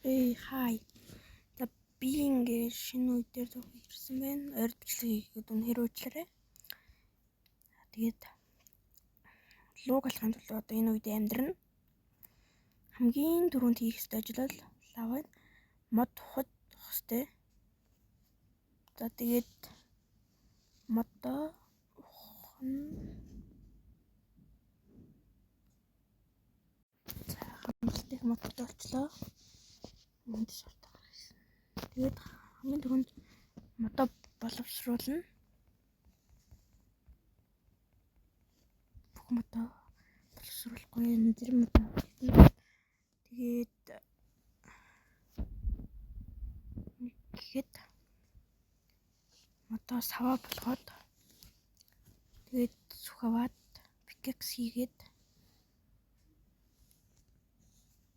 Хай. За би ингээ шинэ үе дээр ирсэн байна. Ордчлог хийгээд үнэхээр уучлаарай. Тэгээд луг алахын тулд одоо энэ үед амьдрна. Хамгийн түрүүнд хийх ёстой ажил бол лавын мод тухаж хэвчтэй. За тэгээд модоо ухна. За хамтлагийн модтой болчлоо. Энд шалтгаан гарсан. Тэгээд хамгийн түрүүнд модоо боловсруулна. Бүх модоо боловсруулахгүй зэрэг модоо. Тэгээд гэхэд модоо саваа болгоод тэгээд сүх аваад пикекс хийгээд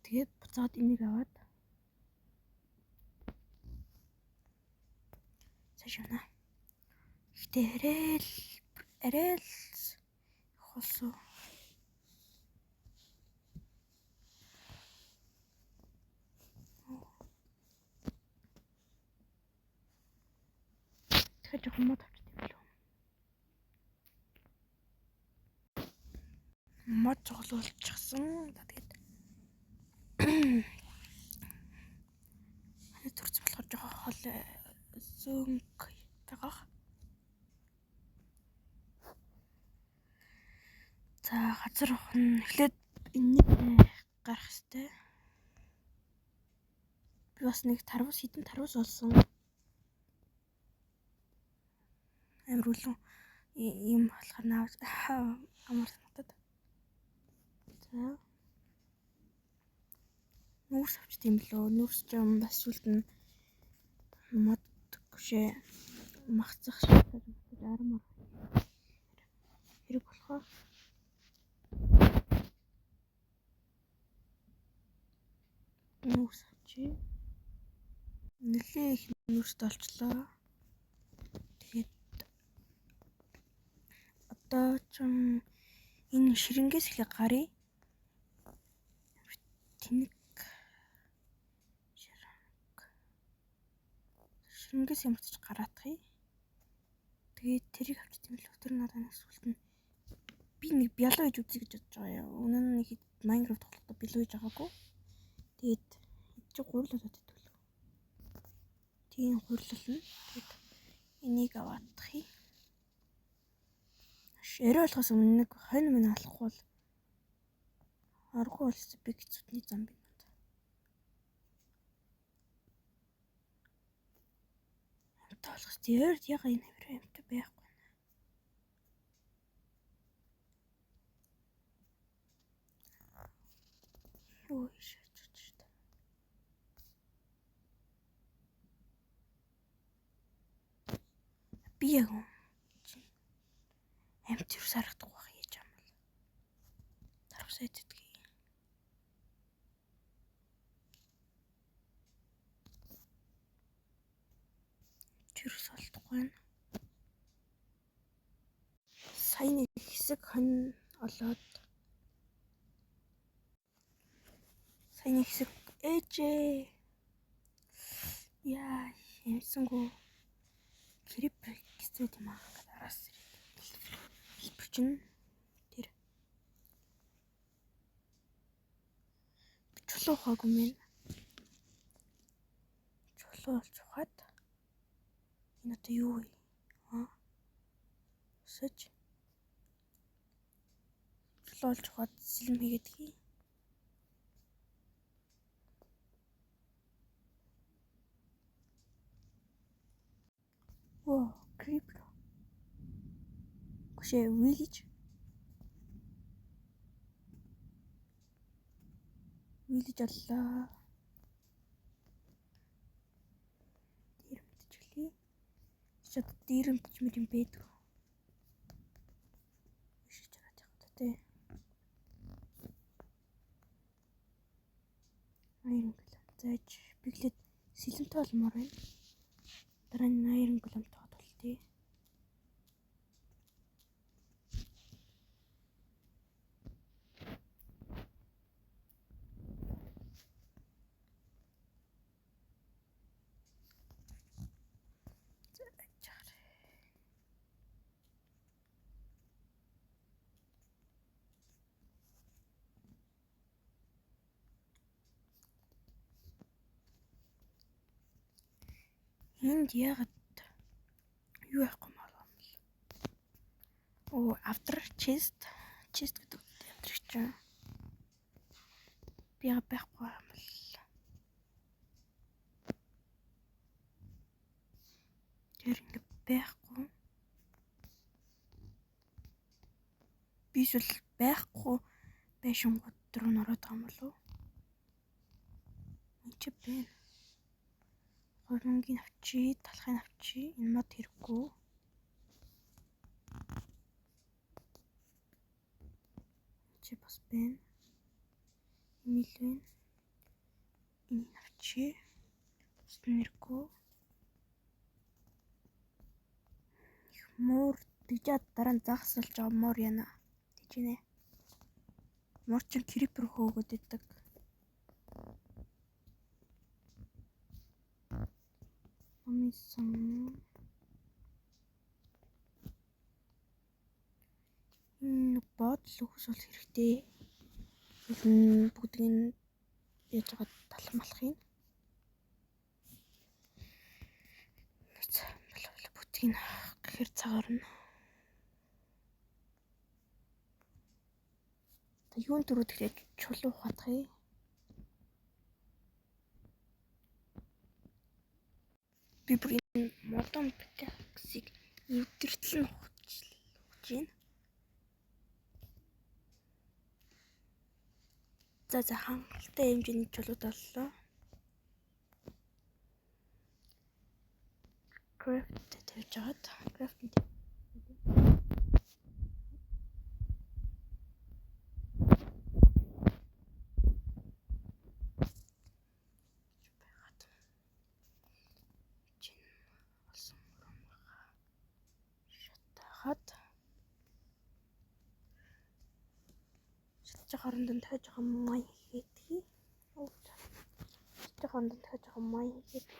тэгээд буцаад энийг аваад цаашаа. Гэтэ арай л хосоо. Тэгэхээр жоохон мод авчих юм болов. Мод цуглуулчихсан. Тэгээд төрц болохоор жоохон хол зөнг байгаа. За газар ухна. Эхлээд энийг гарах хэрэгтэй. Би бас нэг хитэн тарвус олсон. Амар үлэн юм болохоор наавч амар санагдаад. За нүүрс авчт юм лөө. Нүүрс ч юм бас үлдэн мод гүшээ махцах шалтгаан армаар хэрэг болохоор нүүрс авчи. Нэлээ их нүүрст олчлоо. Тэгээд одоо ч энэ ширэнгээс ихлэ гарыг тэнэг ширэнгээс ямарч гараадахыг. Тэгээд тэрийг авчт юм л өтөр надад нэг сүлт нь би нэг бялуу хийж үзье гэж бодож байгаа юм. Үнэн нь нэг Minecraft тоглохдоо бялуу хийж байгаагүй. Тэгээд чи гурлаад өгдөг. Тийм гурлуулна. Тэгээд энийг аваадахыг. Арай болохоос өмнө нэг 20 минут алахгүй бол аргагүй болсон би хэцүүдний зам байна. Амтаа болохоос дээр яга энэ хавар амтаа байхгүй. Ой шаарч шүү дээ. Би яг амт юу сарагдах байх яаж юм бол. Тархсаа иддэг. Тэрс олдохгүй байна. Сайн нэг хэсэг хон олоод сайн нэг хэсэг ээжээ. Яа, юмсангүй крип гэсэн юм аа. Араас хэлбэрчин тэр чулуу хаагүй мэн. Чулуу олж ухаад энэ одоо юу вэ? Өсөж чулуу олж ухаад сэлэм хийгээд хий. Оо, creeper. Гүшээ village аллаа. Тэр мэдчихлээ. Чад дээр мэдчмэр юм байдаг. Ишиж чараад явах тээ. Iron Golem зааж биглээд сэлэмтэй олмоор байна. Дараа нь Iron Golem тоодолтээ. Энд яагаад юу яахгүй маа юм бол. Оо, after chest гэдэг after чинь би байхгүй юм бол. Тэр ингэ байхгүй. Би эсвэл байхгүй байшингууд руу ороод байгаа юм болов уу? Чи бэ? Хөрөнгөний авчи, талхын авчи, энэ мод хэрэггүй. Чи бас бэ? Эмилвэн. Энэ авчи. Устны хэрэггүй. Муур тэгжээд дараа нь загсалж байгаа муур яана. Тэгж нэ. Муур чин крипер хөөгөөд идэг. Амисан. Бод лүхс бол хэрэгтэй. Бүгдийг яаж байгаа талах малахын. Бүгдийг гэхэр цагаар нь. Та юун дөрөв тэгэхээр чулуу ухаадах юм. Би бүр энэ модон пикаксыг эвдэртэл нь ухаж байна. За хангалттай хэмжээний чулууд боллоо. Craft тавьж агаад craft хоорондоо тайж байгаа май хийдэг. Хоорондоо тайж байгаа май хийдэг.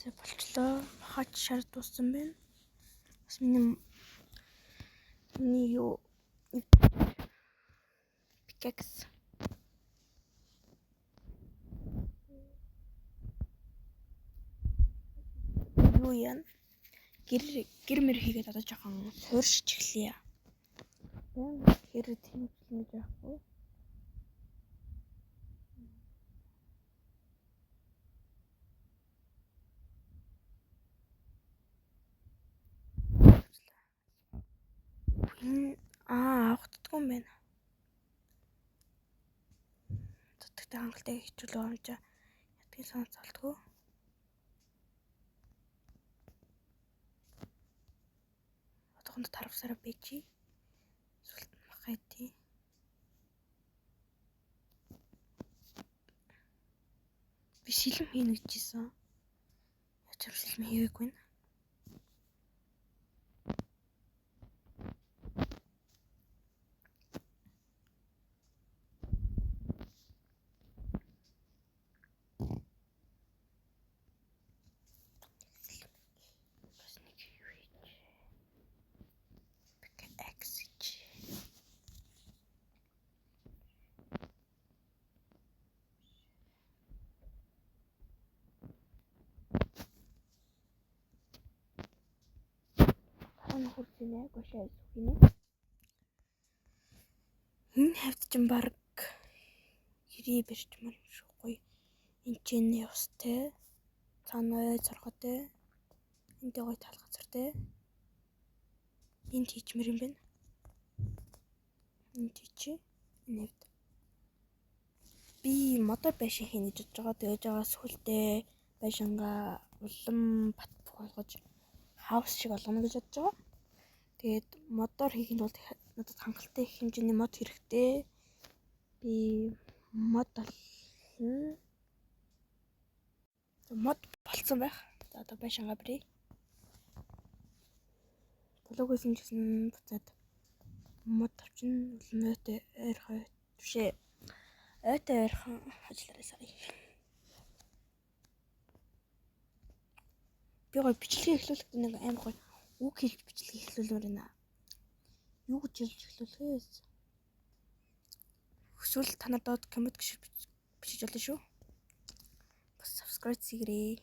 За болчлоо. Хаач шар дууссан байна. Бас миний юу пикакс. Юу яа? Гэр мэр хийгээд одоо жоохон сууршиж эхлэе. Хэрэг тийм гэж яахгүй. Авахддаг юм байна. Тэгтээ хангалттай хичүүл оомжаа ядгийн сонс олдгоо. Одоохонд таравсараа бийчи. Сүлт махайти. Би шилэм хийнэ гэжсэн. Яч шилэм хийгээгүй нэ. Хурцнэ гошаа зүгнэ. Энэ хавьд ч баг хэрий бэрчмэр шүүхгүй. Энд чинь устай, цаанаа царгатай, энд гоё тал газартай. Энд хийчмэр юм байна. Энд чи энэ хавьд. Би мотор байшин хийнэ гэж бодож байгаа. Тэгэж байгаа сүултээ байшингаа улам бат болгож хаус шиг болгоно гэж бодож байгаа. Тэгээд мотор хийхэд бол надад хангалттай их хэмжээний мод хэрэгтэй. Би мод болно. Мод болцсон байх. За одоо байшингаа бэрээ. Блогоос ингэсэн буцаад мод авчин үлмээтэй ойрхон төвшээ. Ойтой ойрхон ажиллараа сая. Би гоё бичлэгээ эхлүүлэхдээ нэг аим гоё үг хэлж бичлэгээ эхлүүлмээр байна. Юу гэж хэлж эхлүүлэхээс? Эсвэл та надад коммент гişir бичиж болно шүү. Бас subscribe хийгээрэй.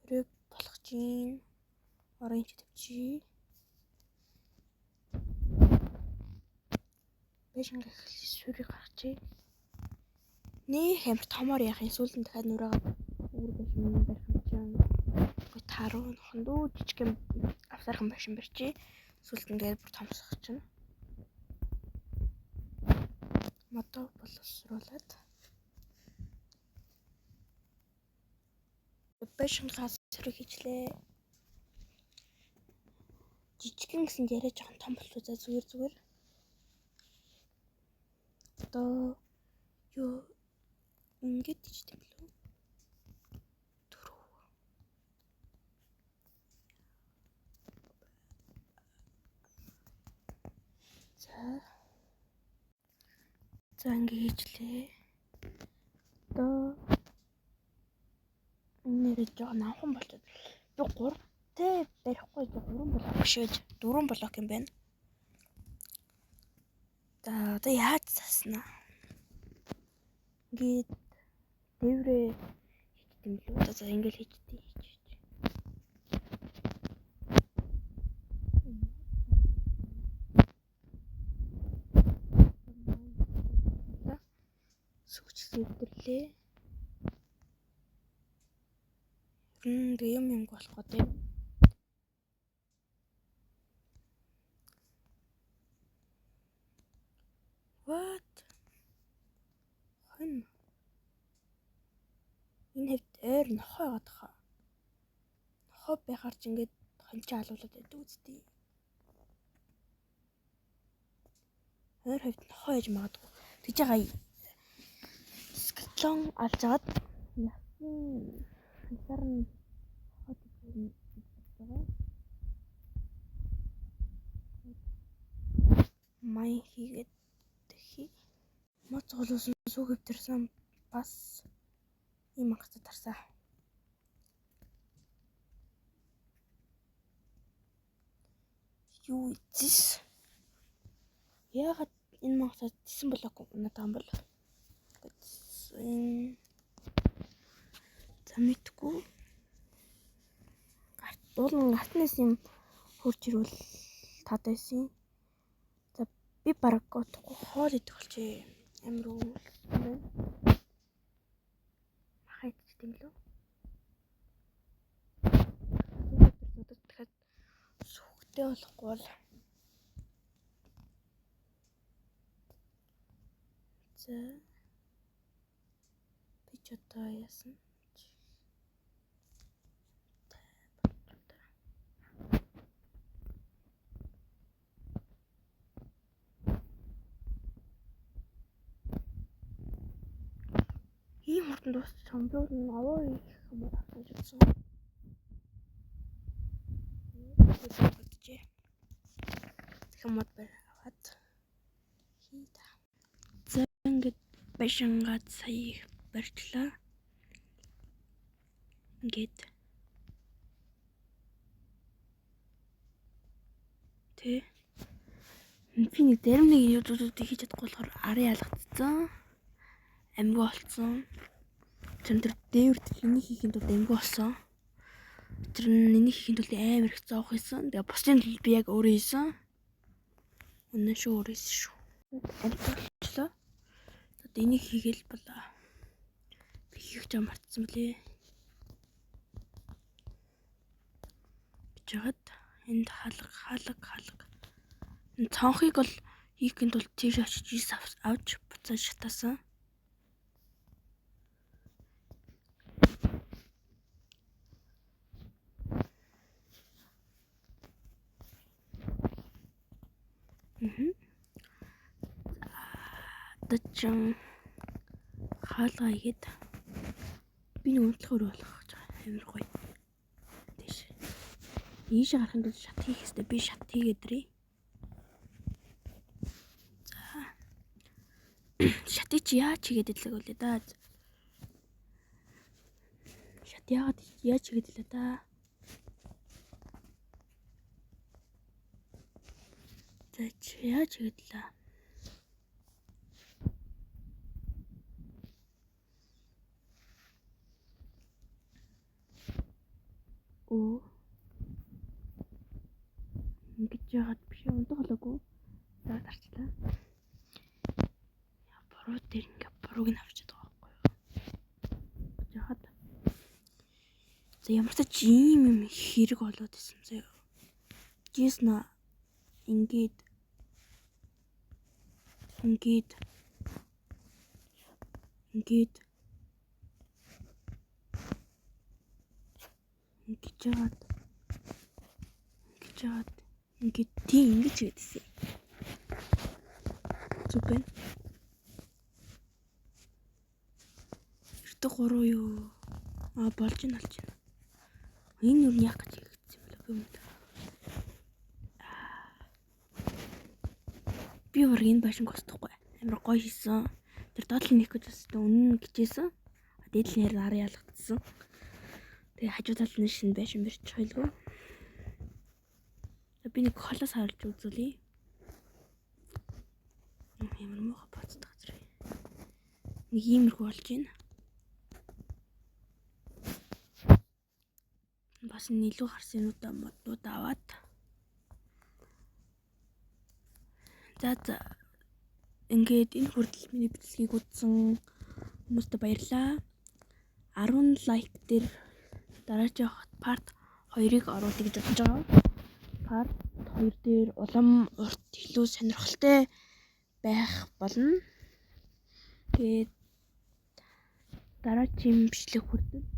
Рэг болох чинь оранж тавьчих. Бэшин гэхэл сүрийг гаргачих. Нэх амар томоор яах юм сүүлд дахиад нүрээ өөр бэшин барих юм чинь. Гой таруу нохондоо жижиг юм авсархан бэшин барьчих. Сүүлд ингээд бүр томсох чинь. Мото боловсруулад. Бэшин газ сүрийг хийчлээ. Жижигэн гэсэн яриа жоохон том болчихоо за зүгээр. Одоо юу ингээд тийчтэй билүү? Дөрөв. За ингээд хийчлээ. Одоо нэрээ жоохон авхан болчиход. Би 3-тэй барихгүй 3 блок бишээж 4 блок юм байна. Одоо яаж заснаа? Ингээд дээврээ хийчих юм лөө. За ингээд хийчтэй. Сүгч сэвдэрлээ. Юм болох гэдэг. What? Хэн? Энэ хэвд ойр нохоо яваад хаа. Нохоо байхаар ч ингээд хончоо алуулаад байдаг үстэй. Ойр хэвд нохоо яж магадгүй. Тэгж байгаа скелетон алжгаад ясан хисаар нь хот байгаа. Май хийгээд хий. Моц голоосон сүү хөвтөрсөн бас ийм хацад тарсаа. Юу ийс? Яагаад энэ махсад тийсэн блок надад юм бол? Замитгүй. Дуулан гартнаас юм хурж ирвэл тадайсан. За би бараг готгүй хоол идэх болчихъя. Амар уу. Махаа идэх юм лөө. Дахиад сүхтэй болохгүй бол за би ч одоо яасан ийм хурдан дууссан би нь аваа их юм асууж үзсэн. Хамт байгаад хийда. За ингээд бэшингаад сая барьчлаа. Ингээд би нэг зарим нэг юудуудыг хийж чадахгүй болохоор арын ялгацсан. Амьгүй болсон. Тэр дээвэр тэнийг хийхэд бол амьгүй болсон. Тэр нэнийг хийхэд бол амар их зовх хийсэн. Тэгээ бусдын төлөв би яг өөрөө хийсэн. Үнэн шүү өөрөө хийсэн шүү. Амтлаа. Одоо энийг хийгээл болоо. Би хийх гэж мартсан блэ. Жоод энд хаалга. Энэ цонхыг бол хийхэд бол тийш очиж авч буцааж шатаасан. Дачин хаалга игээд би нэг унтлахаар болох гэж байгаа. Амар гоё. Тийш. Ийш гарахын тулд шат хийх хэрэгтэй. Би шат хийгээд ирээ. За. Шатыг чи яаж хийгээд идлээ үлээ да. Шат яагаад яаж хийгээд идлээ да. За чи яаж хийгээд идлээ. За ямар ч ийм юм хэрэг болоод исэн заяа. Жиснаа ингээд ингэж жагаад ингээд тийм ингэж хийдсэн. Зүг байна. Эртэг 3 юу? Болж ин алж байна. Энэ юу яах гэж хийгдсэн юм бэ? Би өөр энэ башинг госдохгүй. Амар гоё хийсэн. Тэр доотлын нэг гэж өстө үнэн гिचээсэн. Дээдлэн ярь ар ялгдсан. Тэгээ хажуу талд нь шинэ байшин барьчих байлгүй. Би нэг холоос харж үзүүлье. Ямар муухай боцтой газар. Нэг иймэрхүү болж байна. Бас илүү харсан моднууд аваад. За ингээд энэ хүртэл миний бичлэгийг үзсэн хүмүүстээ баярлалаа. 10 лайк дээр дараагийн part 2-ыг оруулъя гэж бодож байгаа. Part 2 дээр улам урт илүү сонирхолтой байх болно. Тэгээд дараагийн бичлэг хүртэл